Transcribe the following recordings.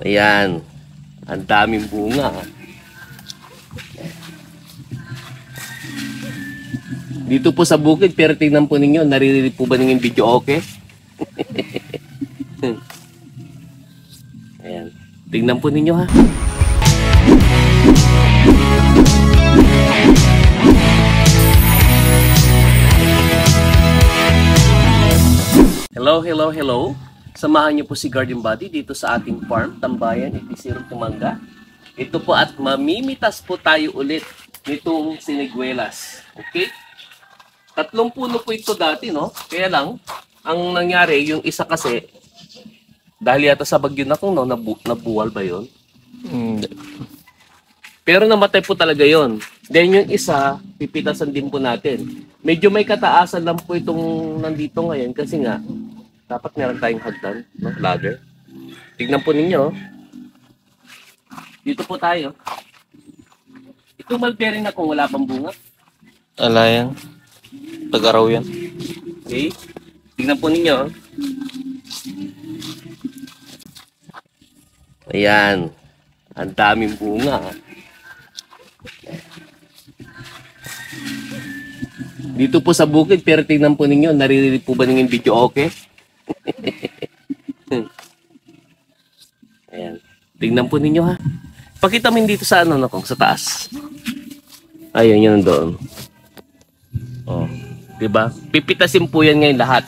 Ayan. Ang daming bunga. Dito po sa bukid, pero tingnan po ninyo, naririnig po ba ninyo yung video okay? Ayan. Tingnan po ninyo ha. Hello. Samahan niyo po si Garden Buddy dito sa ating farm, Tambayan, Itisirong Tumanga. Ito po at mamimitas po tayo ulit nitong siniguelas. Okay? 3 puno po ito dati, no? Kaya lang, ang nangyari, yung isa kasi, dahil yata sa bagyo na kung no, nabuwal ba yun? Pero namatay po talaga yon. Then yung isa, pipitasan din po natin. Medyo may kataasan lang po itong nandito ngayon kasi nga, dapat meron tayong hagdan, no? Ladder. Tignan po ninyo. Dito po tayo. Itong mulberry na kung wala pang bunga. Ala yan. Tag-araw yan. Okay. Tignan po ninyo. Ayan. Ang daming bunga. Dito po sa bukid, pero tingnan po ninyo, naririnig po ba ninyo yung video okay? Ayan. Tingnan po ninyo ha. Pakita mo dito sa ano, kung sa taas. Ayan, yun doon. Oh, diba? Pipitasin po yan ngayon lahat.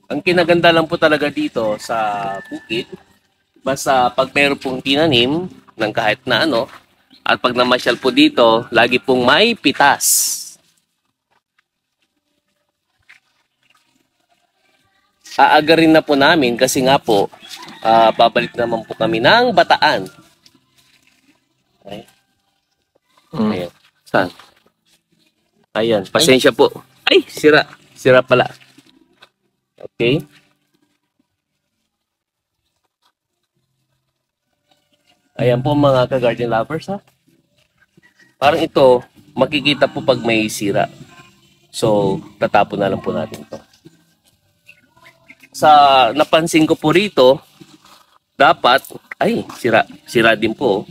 Ang kinaganda lang po talaga dito sa bukid, basta pag meron pong tinanim ng kahit na ano, at pag namasyal po dito, lagi pong may pitas. Aagarin na po namin kasi nga po, babalik naman po kami ng Bataan. Okay. Ayan. Saan? Ayan, pasensya po. Ay, sira. Sira pala. Okay. Ayan po mga ka-garden lovers ha. Parang ito, makikita po pag may sira. So, tatapon na lang po natin ito. Sa napansin ko po rito, dapat, ay, sira din po.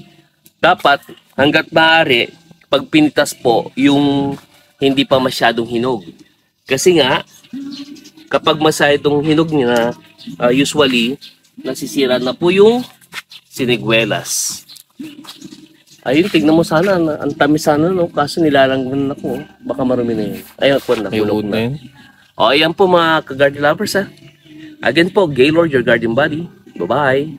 Dapat, hanggat maaari, pag pinitas po, yung hindi pa masyadong hinog. Kasi nga, kapag masyadong hinog niya, usually, nasisira na po yung siniguelas. Ayun, tignan mo sana, ang tamis sana, no? Kaso nilalanggan ako, baka marumi na yun. Ayun, ako na, hulog na. O, ayan po mga ka-garden lovers ha. Again po, Gaylord, your garden buddy. Bye-bye.